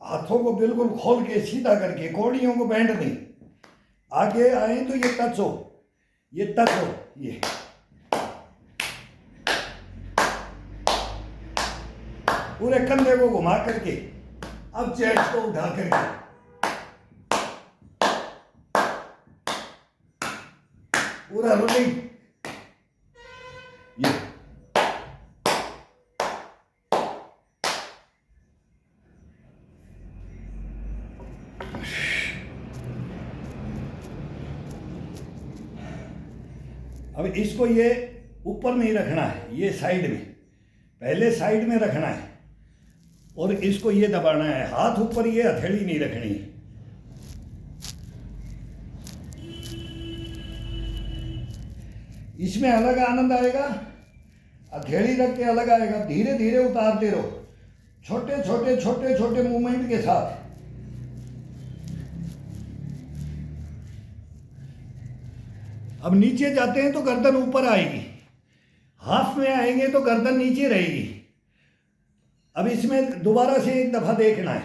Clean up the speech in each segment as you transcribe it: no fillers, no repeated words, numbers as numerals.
हाथों को बिल्कुल खोल के सीधा करके, कौड़ियों को बैंड नहीं। आगे आए तो ये टच हो, ये टच हो, ये पूरे कंधे को घुमा करके। अब चेस्ट को उठा करके पूरा रोलिंग, ये अब इसको ये ऊपर नहीं रखना है, ये साइड में, पहले साइड में रखना है और इसको ये दबाना है। हाथ ऊपर, ये हथेली नहीं रखनी है। इसमें अलग आनंद आएगा, हथेली रख के अलग आएगा। धीरे धीरे उतारते रहो, छोटे छोटे छोटे छोटे मूवमेंट के साथ। अब नीचे जाते हैं तो गर्दन ऊपर आएगी, हाफ में आएंगे तो गर्दन नीचे रहेगी। अब इसमें दोबारा से एक दफा देखना है।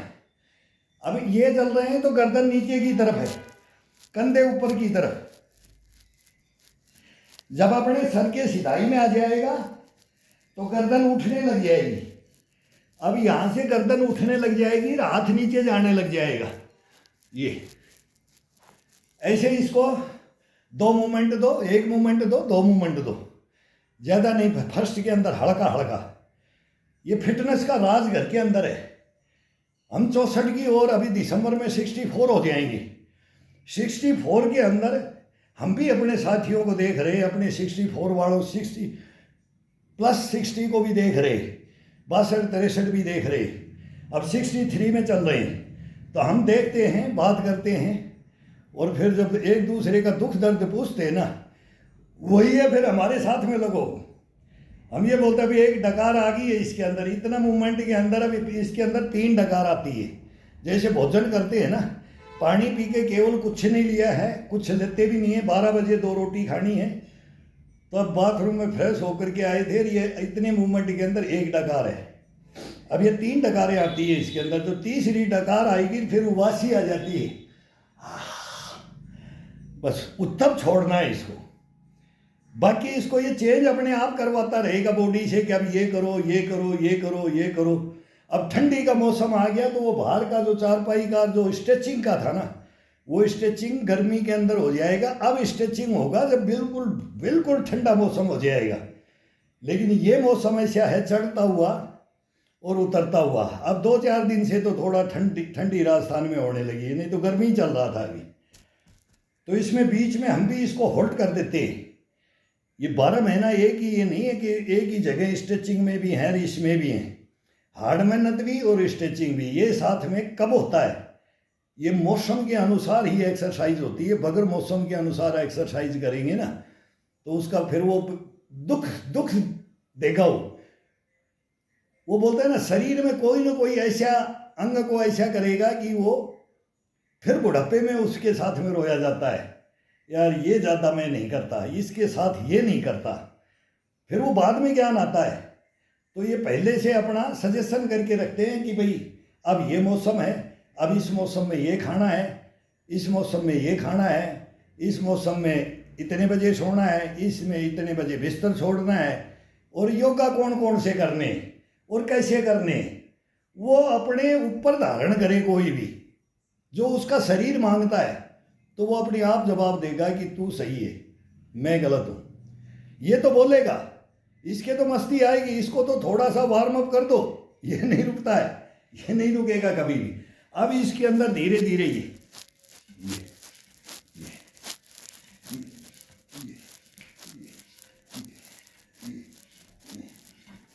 अब ये चल रहे हैं तो गर्दन नीचे की तरफ है, कंधे ऊपर की तरफ। जब अपने सर के सिधाई में आ जाएगा तो गर्दन उठने लग जाएगी। अब यहां से गर्दन उठने लग जाएगी, हाथ नीचे जाने लग जाएगा। ये ऐसे इसको 2 मूवमेंट दो, 1 मूवमेंट दो, 2 मूवमेंट दो, ज़्यादा नहीं। फर्स्ट के अंदर हल्का हल्का। ये फिटनेस का राज घर के अंदर है। हम 64 की और अभी दिसंबर में 64 हो जाएंगे। 64 के अंदर हम भी अपने साथियों को देख रहे हैं, अपने 64 वालों, 60+60 को भी देख रहे, 62-63 भी देख रहे, अब 63 में चल रहे हैं। तो हम देखते हैं, बात करते हैं और फिर जब एक दूसरे का दुख दर्द पूछते हैं ना, वही है फिर हमारे साथ में लगो। हम ये बोलते हैं अभी एक डकार आ गई है इसके अंदर, इतना मूवमेंट के अंदर अभी इसके अंदर 3 डकार आती है। जैसे भोजन करते हैं ना, पानी पी के केवल कुछ नहीं लिया है, कुछ लेते भी नहीं है, 12 बजे 2 रोटी खानी है, तो अब बाथरूम में फ्रेश होकर के आए थे। ये इतने मूवमेंट के अंदर 1 डकार है। अब ये 3 डकारें आती है इसके अंदर, तो तीसरी डकार आएगी फिर उबासी आ जाती है। बस उत्तम छोड़ना है इसको। बाकी इसको ये चेंज अपने आप करवाता रहेगा बॉडी से कि अब ये करो, ये करो, ये करो, ये करो। अब ठंडी का मौसम आ गया तो वो बाहर का जो चारपाई का जो स्ट्रेचिंग का था ना, वो स्ट्रेचिंग गर्मी के अंदर हो जाएगा। अब स्ट्रेचिंग होगा जब बिल्कुल बिल्कुल ठंडा मौसम हो जाएगा। लेकिन ये मौसम ऐसा है चढ़ता हुआ और उतरता हुआ। अब 2-4 दिन से तो थोड़ा ठंडी ठंडी राजस्थान में होने लगी है, नहीं तो गर्मी चल रहा था अभी। तो इसमें बीच में हम भी इसको होल्ड कर देते हैं। ये 12 महीना एक ही, ये नहीं है कि एक ही जगह स्ट्रेचिंग में भी हैं, इसमें भी हैं। हार्ड मेहनत भी और स्ट्रेचिंग भी, ये साथ में कब होता है? ये मौसम के अनुसार ही एक्सरसाइज होती है। बगैर मौसम के अनुसार एक्सरसाइज करेंगे ना तो उसका फिर वो दुख दुख देगा। वो बोलते हैं ना, शरीर में कोई ना कोई ऐसा अंग को ऐसा करेगा कि वो फिर बुढ़ापे में उसके साथ में रोया जाता है, यार ये ज़्यादा मैं नहीं करता, इसके साथ ये नहीं करता। फिर वो बाद में ज्ञान आता है। तो ये पहले से अपना सजेशन करके रखते हैं कि भाई अब ये मौसम है, अब इस मौसम में ये खाना है, इस मौसम में ये खाना है, इस मौसम में इतने बजे सोना है, इसमें इतने बजे बिस्तर छोड़ना है। और योगा कौन कौन से करने और कैसे करने, वो अपने ऊपर धारण करे। कोई भी जो उसका शरीर मांगता है तो वो अपने आप जवाब देगा कि तू सही है, मैं गलत हूँ। ये तो बोलेगा, इसके तो मस्ती आएगी, इसको तो थोड़ा सा वार्म अप कर दो, ये नहीं रुकता है, ये नहीं रुकेगा कभी भी। अब इसके अंदर धीरे धीरे ये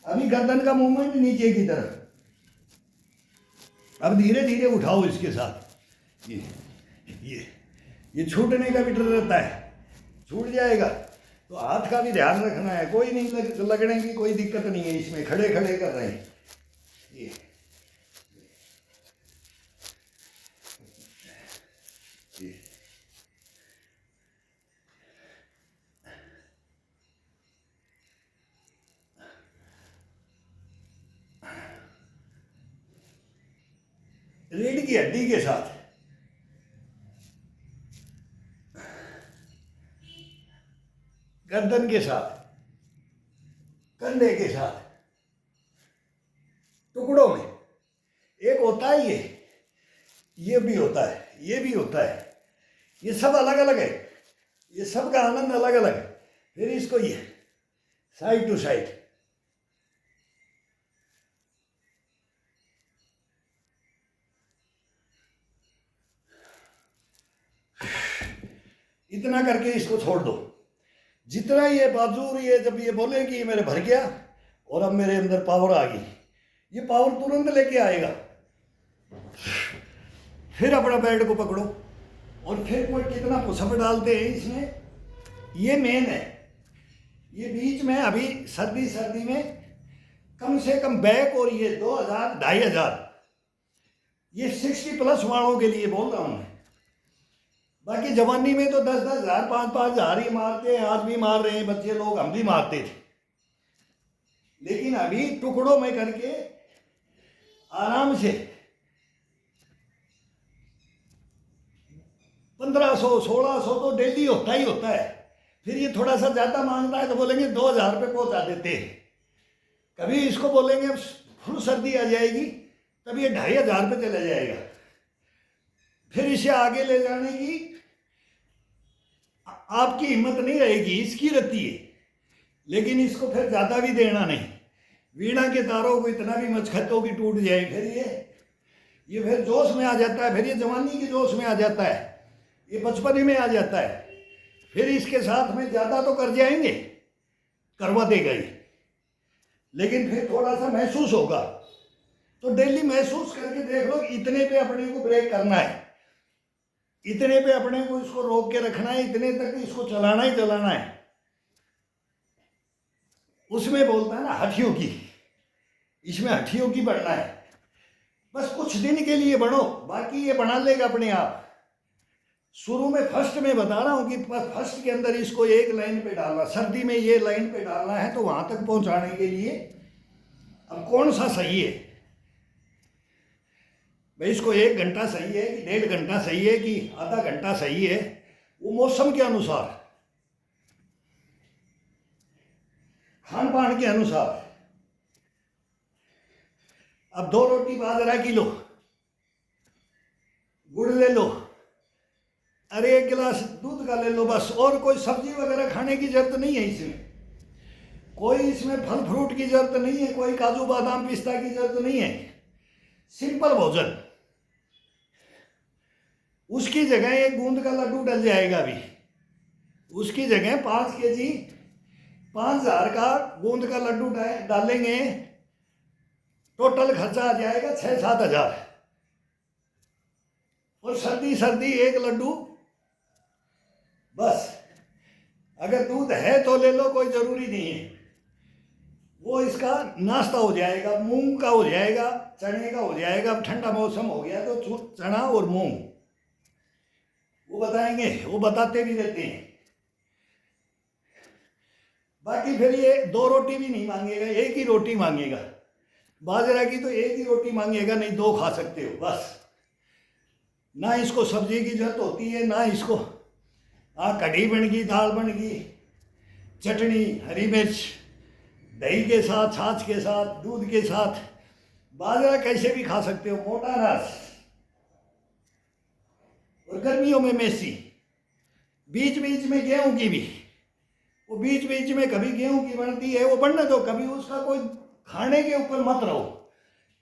अभी गर्दन का मूवमेंट नीचे की तरफ। अब धीरे धीरे उठाओ इसके साथ। ये छूटने का भी डर रहता है, छूट जाएगा तो हाथ का भी ध्यान रखना है। कोई नहीं लगने की कोई दिक्कत नहीं है इसमें, खड़े खड़े कर रहे हैं। ये रीढ़ की हड्डी के साथ, गर्दन के साथ, कंधे के साथ, टुकड़ों में। एक होता है ये भी होता है, ये भी होता है, ये सब अलग अलग है, ये सब का आनंद अलग अलग है। फिर इसको ये साइड टू साइड, इतना करके इसको छोड़ दो। जितना ये बाजू, ये जब ये बोले कि ये मेरे भर गया और अब मेरे अंदर पावर आ गई, ये पावर तुरंत लेके आएगा। फिर अपना बेल्ट को पकड़ो और फिर कोई कितना पुशअप डालते हैं इसमें, ये मेन है। ये बीच में अभी सर्दी में कम से कम बैक और ये 2000 2500, ये 60+ वालों के लिए बोल रहा हूँ मैं। बाकी जवानी में तो 10-10 हज़ार 5-5 हज़ार ही मारते हैं, आज भी मार रहे हैं बच्चे लोग, हम भी मारते थे। लेकिन अभी टुकड़ों में करके आराम से 1500-1600 तो डेली होता ही होता है। फिर ये थोड़ा सा ज़्यादा मांगता है तो बोलेंगे 2000 रुपये पहुँचा देते हैं। कभी इसको बोलेंगे फुल सर्दी आ जाएगी, तब ये 2500 रुपये चला जाएगा। फिर इसे आगे ले जाने की आपकी हिम्मत नहीं रहेगी, इसकी रहती है। लेकिन इसको फिर ज़्यादा भी देना नहीं, वीणा के तारों को इतना भी मचखतों की टूट जाए, फिर ये फिर जोश में आ जाता है, फिर ये जवानी के जोश में आ जाता है, ये बचपने में आ जाता है। फिर इसके साथ में ज़्यादा तो कर जाएंगे, करवा देगा ही, लेकिन फिर थोड़ा सा महसूस होगा। तो डेली महसूस करके देख लो, इतने पे अपने को ब्रेक करना है, इतने पे अपने को इसको रोक के रखना है, इतने तक इसको चलाना ही चलाना है। उसमें बोलता है ना हठियों की, इसमें हठियों की बढ़ना है। बस कुछ दिन के लिए बढ़ो, बाकी ये बना लेगा अपने आप। शुरू में फर्स्ट में बता रहा हूँ कि फर्स्ट के अंदर इसको एक लाइन पे डालना, सर्दी में ये लाइन पे डालना है, तो वहां तक पहुंचाने के लिए अब कौन सा सही है भाई? इसको 1 घंटा सही है कि 1.5 घंटा सही है कि आधा घंटा सही है, वो मौसम के अनुसार, खान पान के अनुसार। अब 2 रोटी बाजरा की लो, गुड़ ले लो, अरे 1 गिलास दूध का ले लो बस। और कोई सब्जी वगैरह खाने की जरूरत नहीं है इसमें, कोई इसमें फल फ्रूट की जरूरत नहीं है, कोई काजू बादाम पिस्ता की जरूरत नहीं है। सिंपल भोजन। उसकी जगह 1 गूंद का लड्डू डल जाएगा अभी, उसकी जगह 5 kg 5000 का गूंद का लड्डू डालेंगे, टोटल खर्चा आ जाएगा 6-7 हज़ार। और सर्दी 1 लड्डू बस। अगर दूध है तो ले लो, कोई जरूरी नहीं है, वो इसका नाश्ता हो जाएगा। मूंग का हो जाएगा, चने का हो जाएगा। अब ठंडा मौसम हो गया तो चना और मूंग वो बताएंगे, वो बताते भी रहते हैं। बाकी फिर ये 2 रोटी भी नहीं मांगेगा, 1 ही रोटी मांगेगा। बाजरा की तो 1 ही रोटी मांगेगा, नहीं 2 खा सकते हो बस। ना इसको सब्जी की जरूरत होती है, ना इसको कढ़ी बन गई, दाल बन गई, चटनी, हरी मिर्च, दही के साथ, छाछ के साथ, दूध के साथ। बाजरा कैसे भी खा सकते हो, मोटा अनाज। और गर्मियों में मेसी, बीच बीच में गेहूं की भी, वो बीच बीच में कभी गेहूं की बनती है, वो बनने दो, कभी उसका कोई खाने के ऊपर मत रहो,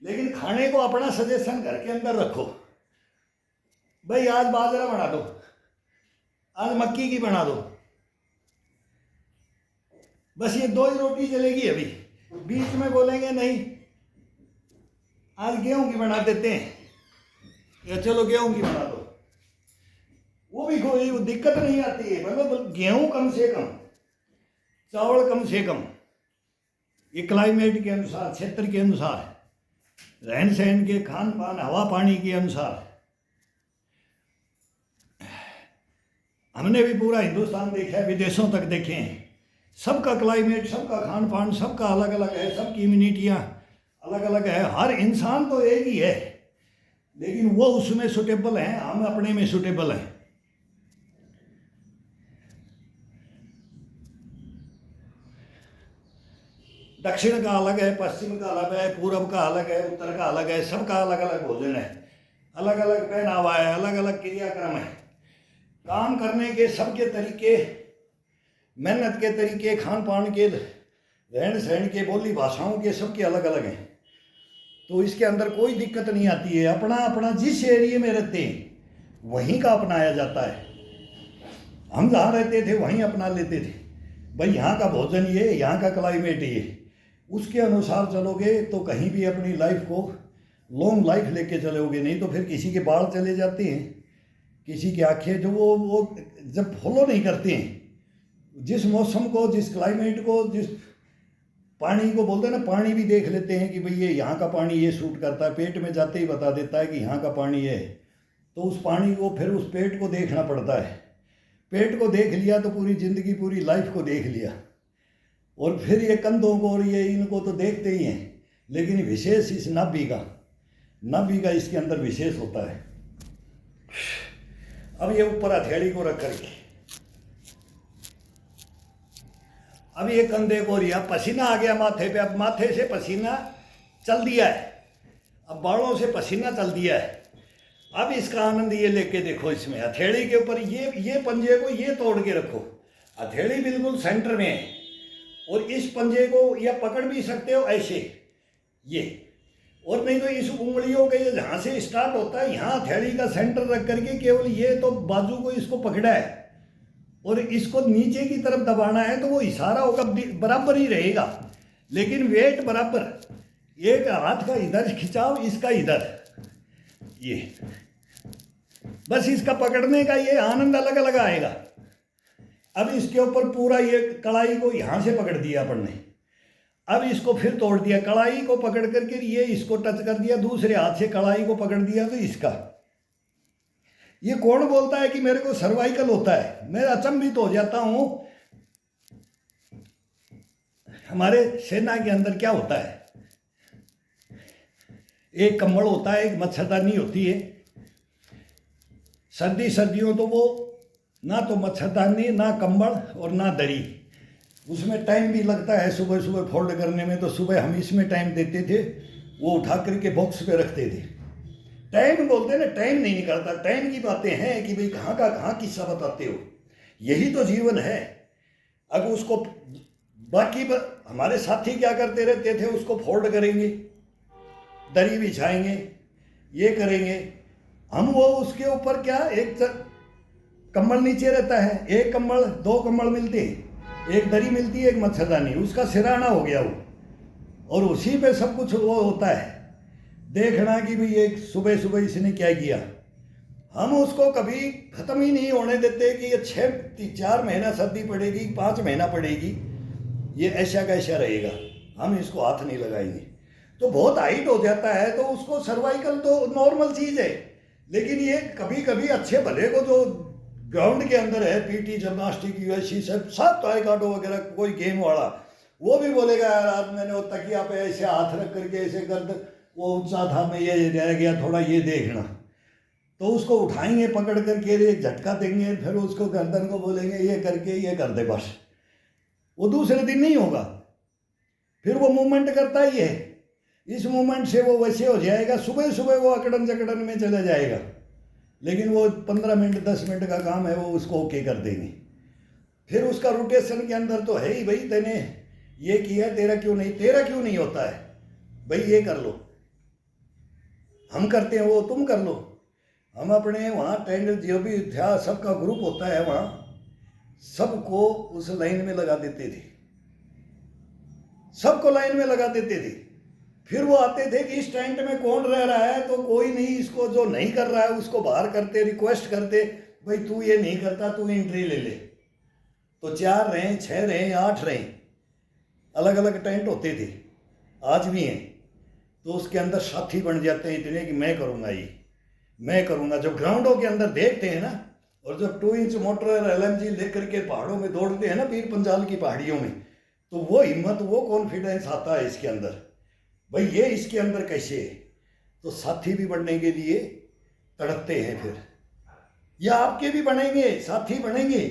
लेकिन खाने को अपना सजेशन घर के अंदर रखो। भाई आज बाजरा बना दो, आज मक्की की बना दो, बस ये 2 ही रोटी चलेगी। अभी बीच में बोलेंगे नहीं आज गेहूं की बना देते हैं, या चलो गेहूं की बना दो, वो भी कोई दिक्कत नहीं आती है। मतलब गेहूं कम से कम, चावल कम से कम, ये क्लाइमेट के अनुसार, क्षेत्र के अनुसार, रहन सहन के, खान पान, हवा पानी के अनुसार। हमने भी पूरा हिंदुस्तान देखा है, विदेशों तक देखे हैं। सबका क्लाइमेट, सबका खान पान, सबका अलग अलग है, सबकी इम्यूनिटियाँ अलग अलग है। हर इंसान तो एक ही है, लेकिन वो उसमें सुटेबल हैं, हम अपने में सुटेबल हैं। दक्षिण का अलग है, पश्चिम का अलग है, पूर्व का अलग है, उत्तर का अलग है, सबका अलग अलग भोजन है, अलग अलग पहनावा है, अलग अलग क्रियाक्रम है, काम करने के सबके तरीके, मेहनत के तरीके, खान पान के, रहन सहन के, बोली भाषाओं के सबके अलग अलग हैं। तो इसके अंदर कोई दिक्कत नहीं आती है। अपना अपना जिस एरिया में रहते हैं वहीं का अपनाया जाता है। हम जहाँ रहते थे वहीं अपना लेते थे, भाई यहाँ का भोजन ये, यहाँ का क्लाइमेट ये, उसके अनुसार चलोगे तो कहीं भी अपनी लाइफ को लॉन्ग लाइफ लेके चलोगे। नहीं तो फिर किसी के बाल चले जाते हैं, किसी की आंखें जो वो जब फॉलो नहीं करते हैं जिस मौसम को, जिस क्लाइमेट को, जिस पानी को बोलते हैं ना, पानी भी देख लेते हैं कि भाई ये यहाँ का पानी ये सूट करता है, पेट में जाते ही बता देता है कि यहाँ का पानी ये है। तो उस पानी को फिर उस पेट को देखना पड़ता है। पेट को देख लिया तो पूरी ज़िंदगी, पूरी लाइफ को देख लिया। और फिर ये कंधों को और ये इनको तो देखते ही हैं, लेकिन विशेष इस नाभि का इसके अंदर विशेष होता है। अब ये ऊपर हथेली को रख करके, अब ये कंधे को रिया, पसीना आ गया माथे पे, अब माथे से पसीना चल दिया है, अब बालों से पसीना चल दिया है। अब इसका आनंद ये लेके देखो, इसमें हथेली के ऊपर ये पंजे को ये तोड़ के रखो, हथेली बिल्कुल सेंटर में है, और इस पंजे को या पकड़ भी सकते हो ऐसे ये, और नहीं तो इस उंगलियों के ये जहाँ से स्टार्ट होता है यहाँ हथेली का सेंटर रख करके केवल ये तो बाजू को इसको पकड़ा है और इसको नीचे की तरफ दबाना है, तो वो इशारा होगा बराबर ही रहेगा, लेकिन वेट बराबर। एक हाथ का इधर खिंचाव, इसका इधर, ये बस इसका पकड़ने का ये आनंद अलग अलग आएगा। अब इसके ऊपर पूरा ये कढ़ाई को यहाँ से पकड़ दिया अपन ने, अब इसको फिर तोड़ दिया, कढ़ाई को पकड़ करके ये इसको टच कर दिया, दूसरे हाथ से कढ़ाई को पकड़ दिया, तो इसका ये कौन बोलता है कि मेरे को सर्वाइकल होता है? मैं अचंभित हो जाता हूँ। हमारे सेना के अंदर क्या होता है, एक कंबल होता है, एक मच्छरदानी होती है। सर्दियों तो वो ना तो मच्छरदानी, ना कंबल और ना दरी, उसमें टाइम भी लगता है सुबह फोल्ड करने में। तो सुबह हम इसमें टाइम देते थे, वो उठा करके बॉक्स पे रखते थे। टाइम बोलते हैं ना, टाइम नहीं निकलता। टाइम की बातें हैं कि भाई कहाँ का कहाँ किस्सा बताते हो, यही तो जीवन है। अब उसको बाकी हमारे साथी क्या करते रहते थे, उसको फोल्ड करेंगे, दरी बिछाएंगे, ये करेंगे हम, वो उसके ऊपर क्या एक कंबल नीचे रहता है, एक कंबल, दो कंबल मिलते हैं, एक दरी मिलती है, एक मच्छरदानी, उसका सिराना हो गया वो, और उसी पे सब कुछ वो होता है देखना कि भाई एक सुबह इसने क्या किया। हम उसको कभी ख़त्म ही नहीं होने देते कि ये 4 महीना सर्दी पड़ेगी, 5 महीना पड़ेगी, ये ऐसा का ऐसा रहेगा, हम इसको हाथ नहीं लगाएंगे। तो बहुत हाइट हो जाता है तो उसको सर्वाइकल तो नॉर्मल चीज़ है, लेकिन ये कभी कभी अच्छे भले को जो ग्राउंड के अंदर है, पीटी, जिम्नास्टिक, यूएससी सब ताइक्वांडो वगैरह, कोई गेम वाला, वो भी बोलेगा यार आज मैंने वो तकिया पे ऐसे हाथ रख करके ऐसे कर, वो ऊंचा था, मैं ये रह गया थोड़ा, ये देखना। तो उसको उठाएंगे पकड़ करके, एक झटका देंगे, फिर उसको गर्दन को बोलेंगे ये करके ये कर दे, बस वो दूसरे दिन नहीं होगा। फिर वो मूवमेंट करता ही है, इस मूवमेंट से वो वैसे हो जाएगा, सुबह वो अकड़न जकड़न में चला जाएगा, लेकिन वो 15 मिनट 10 मिनट का काम है, वो उसको ओके कर देंगे। फिर उसका रोटेशन के अंदर तो है ही, भाई तेने ये किया, तेरा क्यों नहीं होता है, भाई ये कर लो, हम करते हैं वो तुम कर लो। हम अपने वहाँ टेंट जो भी था, सबका ग्रुप होता है वहाँ, सबको उस लाइन में लगा देते थे, सबको लाइन में लगा देते थे। फिर वो आते थे कि इस टेंट में कौन रह रहा है, तो कोई नहीं, इसको जो नहीं कर रहा है उसको बाहर करते, रिक्वेस्ट करते, भाई तू ये नहीं करता, तू एंट्री ले ले। तो 4 रहे, 6 रहे, 8 रहे, अलग अलग टेंट होते थे, आज भी हैं। तो उसके अंदर साथी बन जाते हैं इतने कि मैं करूँगा, ये मैं करूँगा। जब ग्राउंडों के अंदर देखते हैं ना, और जब 2 इंच मोटर LMG लेकर के पहाड़ों में दौड़ते हैं ना, पीर पंजाल की पहाड़ियों में, तो वो हिम्मत, वो कॉन्फिडेंस आता है इसके अंदर, भाई ये इसके अंदर कैसे है। तो साथी भी बनने के लिए तड़पते हैं फिर। या आपके भी बनेंगे, साथी बनेंगे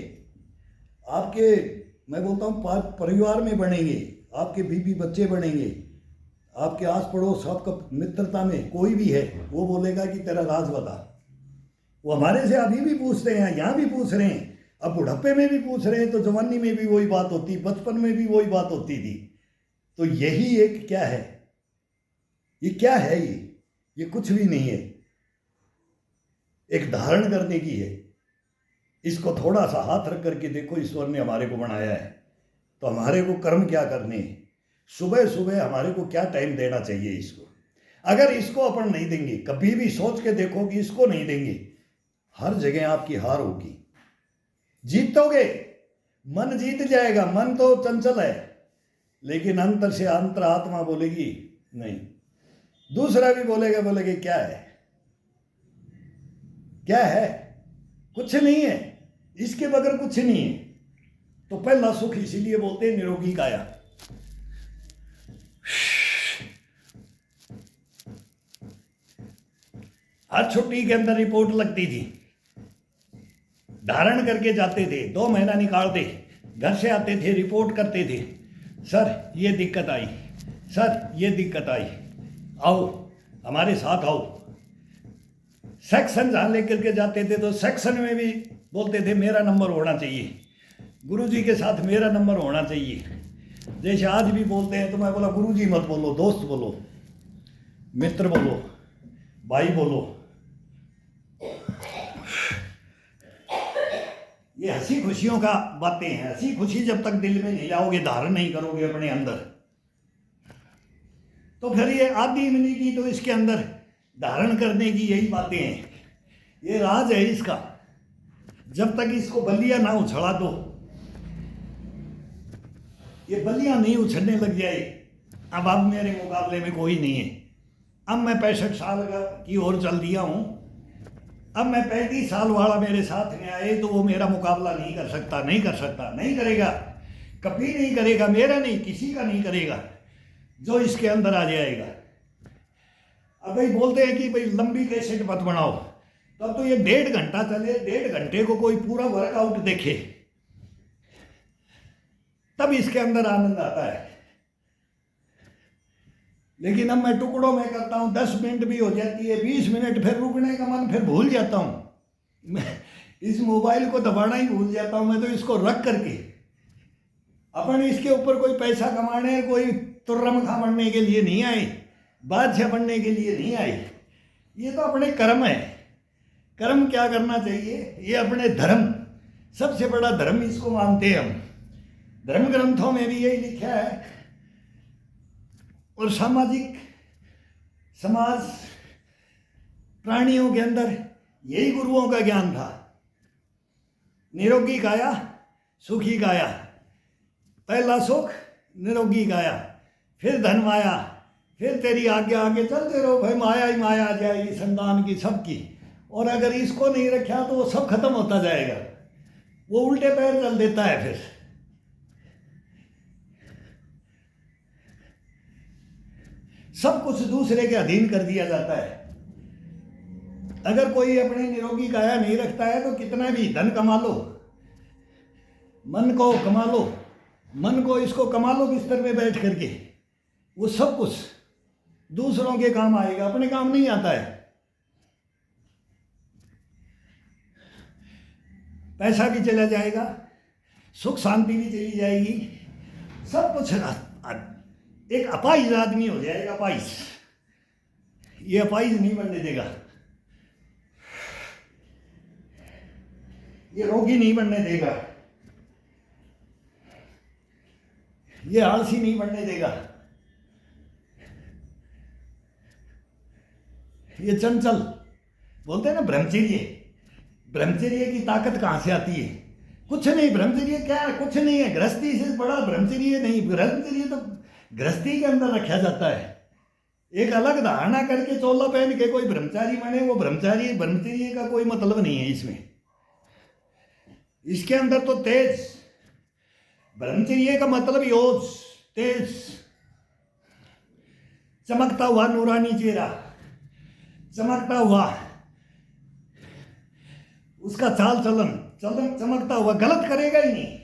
आपके, मैं बोलता हूँ परिवार में बनेंगे, आपके बीवी बच्चे बनेंगे, आपके आस पड़ोस आपका मित्रता में कोई भी है, वो बोलेगा कि तेरा राज बता। वो हमारे से अभी भी पूछते हैं, यहाँ भी पूछ रहे हैं, अब बुढ़ापे में भी पूछ रहे हैं, तो जवानी में भी वही बात होती, बचपन में भी वही बात होती थी। तो यही एक क्या है, ये क्या है, ये कुछ भी नहीं है, एक धारण करने की है। इसको थोड़ा सा हाथ रख करके देखो, ईश्वर ने हमारे को बनाया है, तो हमारे को कर्म क्या करने हैं, सुबह सुबह हमारे को क्या टाइम देना चाहिए इसको। अगर इसको अपन नहीं देंगे, कभी भी सोच के देखो कि इसको नहीं देंगे, हर जगह आपकी हार होगी। जीतोगे, मन जीत जाएगा, मन तो चंचल है, लेकिन अंतर से अंतर आत्मा बोलेगी नहीं। दूसरा भी बोलेगा क्या है, क्या है, कुछ नहीं है, इसके बगैर कुछ नहीं है। तो पहला सुख इसीलिए बोलते हैं निरोगी काया। हर छुट्टी के अंदर रिपोर्ट लगती थी, धारण करके जाते थे, 2 महीना निकालते, घर से आते थे, रिपोर्ट करते थे, सर ये दिक्कत आई, सर ये दिक्कत आई, आओ हमारे साथ आओ। सेक्शन जहाँ लेकर के जाते थे तो सेक्शन में भी बोलते थे मेरा नंबर होना चाहिए, गुरुजी के साथ मेरा नंबर होना चाहिए। जैसे आज भी बोलते हैं, तो मैं बोला गुरुजी मत बोलो, दोस्त बोलो, मित्र बोलो, भाई बोलो। ये हंसी खुशियों का बातें हैं। हंसी खुशी जब तक दिल में नहीं लाओगे, धारण नहीं करोगे अपने अंदर, तो फिर ये आदि इम्यूनिटी तो इसके अंदर धारण करने की यही बातें हैं। ये राज है इसका। जब तक इसको बलिया ना उछला दो, ये बलिया नहीं उछलने लग जाए, अब मेरे मुकाबले में कोई नहीं है, अब मैं 65 साल की ओर चल दिया हूं, अब मैं 35 साल वाला मेरे साथ में आए तो वो मेरा मुकाबला नहीं कर सकता, नहीं कर सकता, नहीं करेगा, कभी नहीं करेगा, मेरा नहीं, किसी का नहीं करेगा, जो इसके अंदर आ जाएगा। अब भाई बोलते हैं कि भाई लंबी कैसेट मत बनाओ, तो अब तो ये 1.5 घंटा चले, 1.5 घंटे को कोई पूरा वर्कआउट देखे, तब इसके अंदर आनंद आता है। लेकिन अब मैं टुकड़ों में करता हूँ, 10 मिनट भी हो जाती है, 20 मिनट, फिर रुकने का मन, फिर भूल जाता हूँ, मैं इस मोबाइल को दबाना ही भूल जाता हूँ। मैं तो इसको रख करके, अपन इसके ऊपर कोई पैसा कमाने, कोई तुर्रम खा बनने के लिए नहीं आए, बादशाह बनने के लिए नहीं आए, ये तो अपने कर्म है। कर्म क्या करना चाहिए, ये अपने धर्म, सबसे बड़ा धर्म इसको मानते हैं हम, धर्म ग्रंथों में भी यही लिखा है। और सामाजिक समाज प्राणियों के अंदर यही गुरुओं का ज्ञान था। निरोगी काया, सुखी काया, पहला सुख निरोगी काया, फिर धन माया, फिर तेरी आज्ञा आगे चलते रहो भाई, माया ही माया आ जाएगी संतान की सबकी। और अगर इसको नहीं रखा तो वो सब खत्म होता जाएगा, वो उल्टे पैर चल देता है। फिर सब कुछ दूसरे के अधीन कर दिया जाता है। अगर कोई अपनी निरोगी काया नहीं रखता है तो कितना भी धन कमा लो, मन को कमा लो, मन को इसको कमा लो बिस्तर में बैठ करके, वो सब कुछ दूसरों के काम आएगा, अपने काम नहीं आता है। पैसा भी चला जाएगा, सुख शांति भी चली जाएगी, सब कुछ। एक अपाहिज आदमी हो जाएगा, अपाहिज। ये अपाहिज नहीं बनने देगा, ये रोगी नहीं बनने देगा, ये आलसी नहीं बनने देगा, ये चंचल। बोलते हैं ना ब्रह्मचर्य, ब्रह्मचर्य की ताकत कहाँ से आती है? कुछ नहीं। ब्रह्मचर्य क्या है? कुछ नहीं है। गृहस्थी से बड़ा ब्रह्मचर्य नहीं। ब्रह्मचर्य तो गृहस्थी के अंदर रखा जाता है। एक अलग धारणा करके चोला पहन के कोई ब्रह्मचारी बने, वो ब्रह्मचारी, ब्रह्मचर्य का कोई मतलब नहीं है इसमें। इसके अंदर तो तेज, ब्रह्मचर्य का मतलब योज, तेज, चमकता हुआ नूरानी चेहरा, चमकता हुआ, उसका चाल चलन चमकता हुआ, गलत करेगा ही नहीं।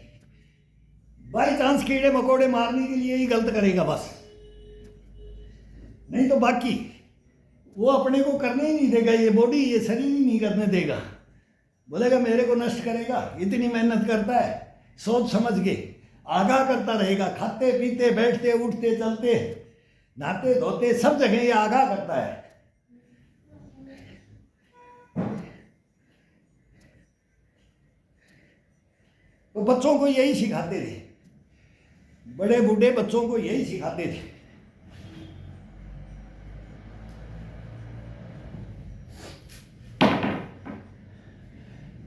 बाई चांस कीड़े मकोड़े मारने के लिए ही गलत करेगा बस, नहीं तो बाकी वो अपने को करने ही नहीं देगा। ये बॉडी, ये शरीर ही नहीं करने देगा। बोलेगा मेरे को नष्ट करेगा। इतनी मेहनत करता है, सोच समझ के आगाह करता रहेगा। खाते पीते बैठते उठते चलते नहाते धोते सब जगह ये आगाह करता है। तो बच्चों को यही सिखाते थे, बड़े बूढ़े बच्चों को यही सिखाते थे।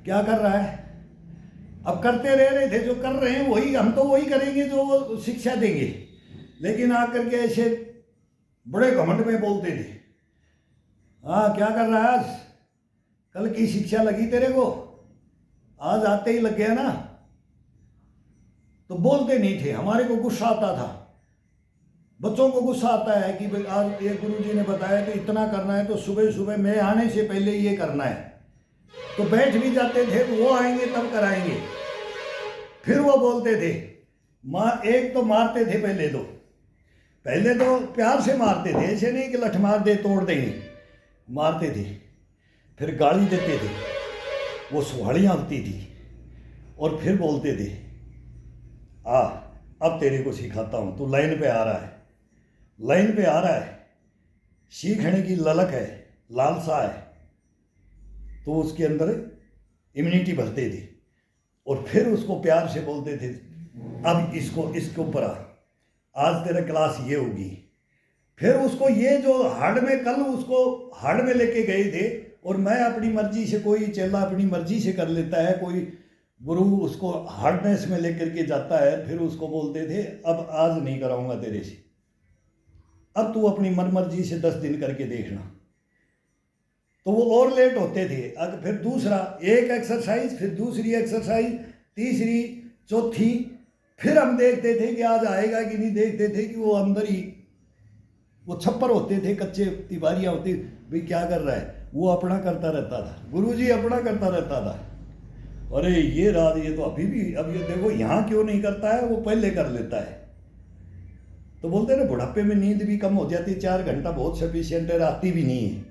क्या कर रहा है? अब करते रह रहे थे, जो कर रहे हैं वही, हम तो वही करेंगे जो वो शिक्षा देंगे। लेकिन आकर के ऐसे बड़े घमंड में बोलते थे, हाँ क्या कर रहा है आज, कल की शिक्षा लगी तेरे को, आज आते ही लग गया ना। तो बोलते नहीं थे, हमारे को गुस्सा आता था। बच्चों को गुस्सा आता है कि आज ये गुरुजी ने बताया कि इतना करना है, तो सुबह सुबह मैं आने से पहले ये करना है। तो बैठ भी जाते थे, तो वो आएंगे तब कराएंगे। फिर वो बोलते थे, एक तो मारते थे, पहले तो प्यार से मारते थे, ऐसे नहीं कि लठ मार दे तोड़ देंगे, मारते थे। फिर गाली देते थे, वो सुहाड़ियाँ होती थी, और फिर बोलते थे अब तेरे को सिखाता हूँ, तू लाइन पे आ रहा है, लाइन पे आ रहा है, सीखने की ललक है, लालसा है, तो उसके अंदर इम्यूनिटी भरते थे। और फिर उसको प्यार से बोलते थे, अब इसके ऊपर आज तेरा क्लास ये होगी। फिर उसको ये जो हार्ड में, कल उसको हार्ड में लेके गए थे, और मैं अपनी मर्जी से, कोई चेला अपनी मर्जी से कर लेता है, कोई गुरु उसको हार्डनेस में लेकर के जाता है। फिर उसको बोलते थे अब आज नहीं कराऊंगा तेरे से, अब तू अपनी मन मर्जी से 10 दिन करके देखना। तो वो और लेट होते थे। अब फिर दूसरा एक एक्सरसाइज, फिर दूसरी एक्सरसाइज, तीसरी, चौथी, फिर हम देखते थे कि आज आएगा कि नहीं। देखते थे कि वो अंदर ही वो छप्पर होते थे, कच्चे तिबारियाँ होती, भाई क्या कर रहा है, वो अपना करता रहता था, गुरुजी अपना करता रहता था। अरे ये रात, ये तो अभी भी, अब ये देखो यहाँ क्यों नहीं करता है, वो पहले कर लेता है। तो बोलते ना बुढ़ापे में नींद भी कम हो जाती, 4 घंटा बहुत सफिशिएंट है, आती भी नहीं है।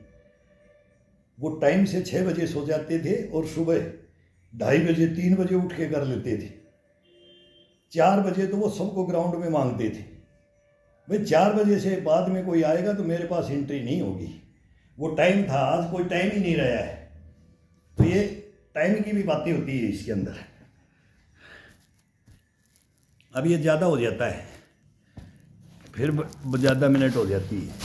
वो टाइम से 6 बजे सो जाते थे, और सुबह 2:30 बजे 3 बजे उठ के कर लेते थे। 4 बजे तो वो सबको ग्राउंड में मांगते थे, भाई 4 बजे से बाद में कोई आएगा तो मेरे पास एंट्री नहीं होगी। वो टाइम था, आज कोई टाइम ही नहीं रहा है। तो ये टाइम की भी बातें होती है इसके अंदर। अब ये ज़्यादा हो जाता है, फिर ज़्यादा मिनट हो जाती है।